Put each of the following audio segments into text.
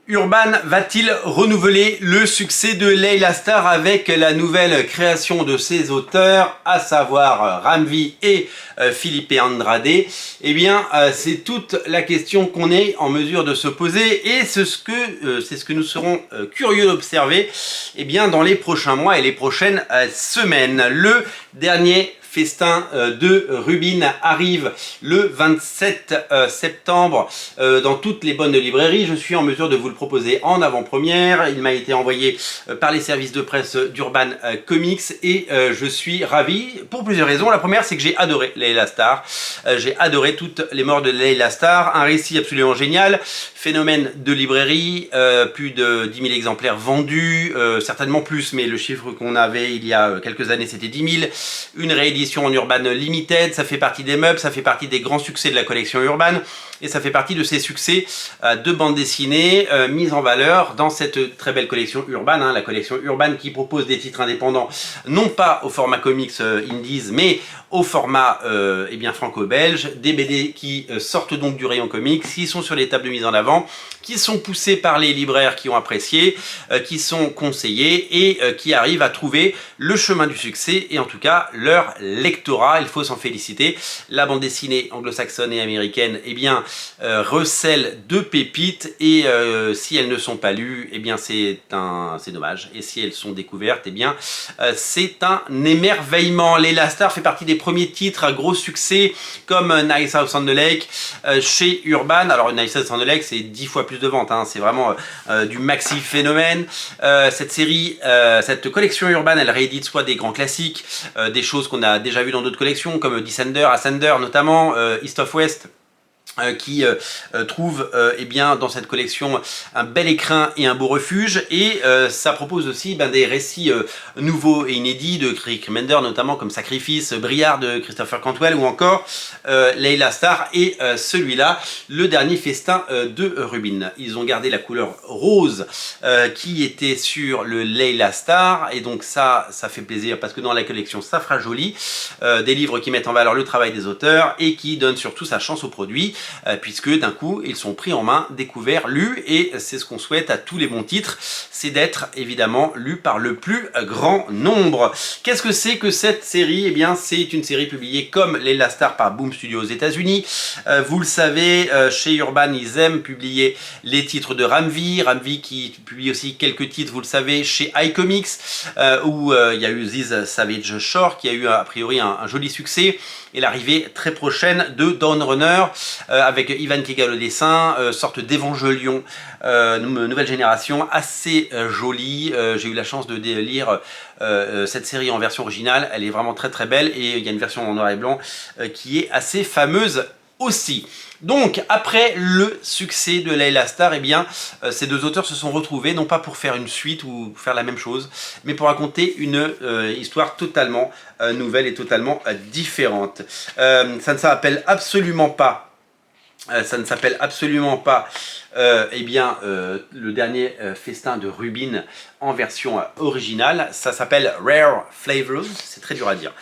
Urban va-t-il renouveler le succès de Leila Star avec la nouvelle création de ses auteurs, à savoir Ramvi et Felipe Andrade? Eh bien, c'est toute la question qu'on est en mesure de se poser et c'est ce que nous serons curieux d'observer dans les prochains mois et les prochaines semaines. Le dernier festin de Rubin arrive le 27 septembre dans toutes les bonnes librairies. Je suis en mesure de vous le proposer en avant-première. Il m'a été envoyé par les services de presse d'Urban Comics et je suis ravi pour plusieurs raisons. La première, c'est que j'ai adoré Leila Star. J'ai adoré toutes les morts de Leila Star. Un récit absolument génial. Phénomène de librairie, plus de 10 000 exemplaires vendus, certainement plus, mais le chiffre qu'on avait il y a quelques années, c'était 10 000. Une réédition en Urban Limited, ça fait partie des meubles, ça fait partie des grands succès de la collection Urban et ça fait partie de ces succès de bande dessinée mis en valeur dans cette très belle collection Urban, la collection Urban qui propose des titres indépendants, non pas au format comics indies, mais au format franco-belge, des BD qui sortent donc du rayon comics, qui sont sur les tables de mise en avant, qui sont poussés par les libraires qui ont apprécié, qui sont conseillés et qui arrivent à trouver le chemin du succès et en tout cas leur lectorat. Il faut s'en féliciter. La bande dessinée anglo-saxonne et américaine recèle de pépites et si elles ne sont pas lues, c'est dommage. Et si elles sont découvertes, c'est un émerveillement. Leila Star fait partie des premiers titres à gros succès comme Nice House on the Lake chez Urban. Alors Nice House on the Lake, c'est 10 fois plus de ventes, c'est vraiment du maxi phénomène. Cette série, cette collection Urban, elle réédite soit des grands classiques, des choses qu'on a déjà vues dans d'autres collections comme Descender, Ascender notamment, East of West, qui trouve dans cette collection un bel écrin et un beau refuge et ça propose aussi des récits nouveaux et inédits de Rick Remender notamment comme Sacrifice, Briard de Christopher Cantwell ou encore Leila Star et celui-là, le dernier festin de Rubin. Ils ont gardé la couleur rose qui était sur le Leila Star et donc ça fait plaisir parce que dans la collection ça fera joli, des livres qui mettent en valeur le travail des auteurs et qui donnent surtout sa chance au produit puisque d'un coup ils sont pris en main, découverts, lus et c'est ce qu'on souhaite à tous les bons titres, c'est d'être évidemment lus par le plus grand nombre. Qu'est-ce que c'est que cette série? C'est une série publiée comme Leila Star par Boom Studios aux États-Unis. Vous le savez, chez Urban ils aiment publier les titres de Ramvi qui publie aussi quelques titres, vous le savez, chez iComics où il y a eu This Savage Shore qui a eu a priori un joli succès et l'arrivée très prochaine de Dawn Runner avec Ivan Kegal au dessin, sorte d'évangélion, nouvelle génération, assez jolie. J'ai eu la chance de lire cette série en version originale, elle est vraiment très très belle et il y a une version en noir et blanc qui est assez fameuse aussi. Donc, après le succès de Leila Star, ces deux auteurs se sont retrouvés, non pas pour faire une suite ou faire la même chose, mais pour raconter une histoire totalement nouvelle et totalement différente. Ça ne s'appelle absolument pas le dernier festin de Rubin en version originale. Ça s'appelle Rare Flavors, c'est très dur à dire,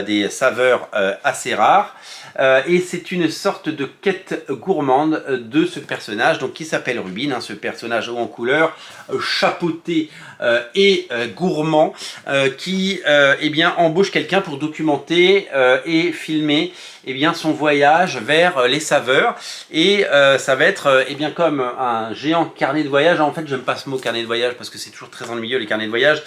des saveurs assez rares. Et c'est une sorte de quête gourmande de ce personnage donc, qui s'appelle Rubin, ce personnage haut en couleur, chapeauté et gourmand, qui embauche quelqu'un pour documenter et filmer son voyage vers les saveurs et ça va être comme un géant carnet de voyage. En fait j'aime pas ce mot carnet de voyage parce que c'est toujours très ennuyeux les carnets de voyage.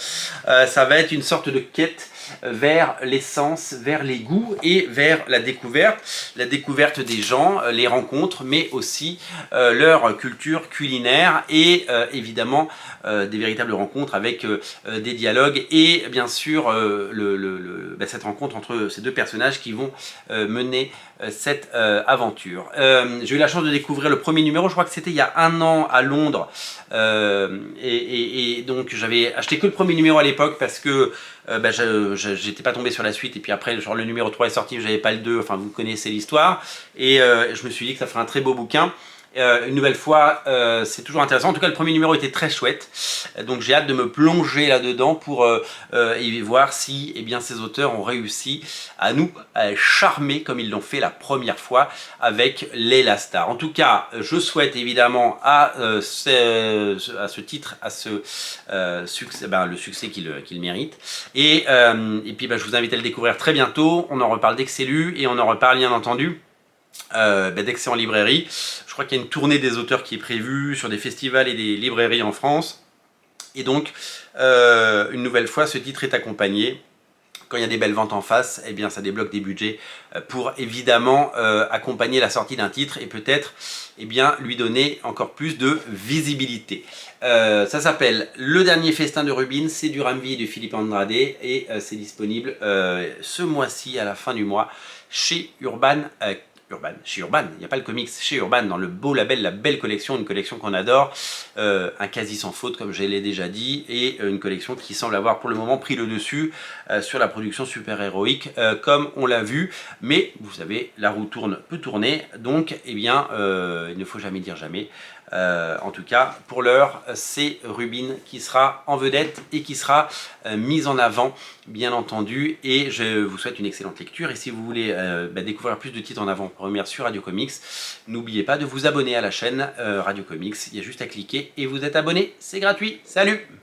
Ça va être une sorte de quête vers l'essence, vers les goûts et vers la découverte des gens, les rencontres, mais aussi leur culture culinaire et évidemment des véritables rencontres avec des dialogues et bien sûr cette rencontre entre ces deux personnages qui vont mener cette aventure. J'ai eu la chance de découvrir le premier numéro, je crois que c'était il y a 1 an à Londres et donc j'avais acheté que le premier numéro à l'époque parce que j'étais pas tombé sur la suite et puis après genre le numéro 3 est sorti, j'avais pas le 2, enfin vous connaissez l'histoire et je me suis dit que ça ferait un très beau bouquin. Une nouvelle fois, c'est toujours intéressant. En tout cas, le premier numéro était très chouette. Donc j'ai hâte de me plonger là-dedans pour et voir si ces auteurs ont réussi à nous charmer comme ils l'ont fait la première fois avec Layla Starr. En tout cas, je souhaite évidemment à ce titre, à ce succès, le succès qu'il mérite. Et puis je vous invite à le découvrir très bientôt. On en reparle dès que c'est lu et on en reparle bien entendu dès que c'est en librairie. Je crois qu'il y a une tournée des auteurs qui est prévue sur des festivals et des librairies en France. Et donc, une nouvelle fois, ce titre est accompagné. Quand il y a des belles ventes en face, ça débloque des budgets pour évidemment accompagner la sortie d'un titre et peut-être lui donner encore plus de visibilité. Ça s'appelle Le Dernier Festin de Rubin, c'est du Ramvi et du Philippe Andrade et c'est disponible ce mois-ci, à la fin du mois, chez chez Urban, il n'y a pas le comics, chez Urban, dans le beau label, la belle collection, une collection qu'on adore, un quasi sans faute comme je l'ai déjà dit, et une collection qui semble avoir pour le moment pris le dessus sur la production super-héroïque comme on l'a vu, mais vous savez, la roue peut tourner, donc il ne faut jamais dire jamais. En tout cas, pour l'heure, c'est Rubin qui sera en vedette et qui sera mise en avant, bien entendu. Et je vous souhaite une excellente lecture. Et si vous voulez découvrir plus de titres en avant-première sur Radio Comics, n'oubliez pas de vous abonner à la chaîne Radio Comics. Il y a juste à cliquer et vous êtes abonné. C'est gratuit. Salut!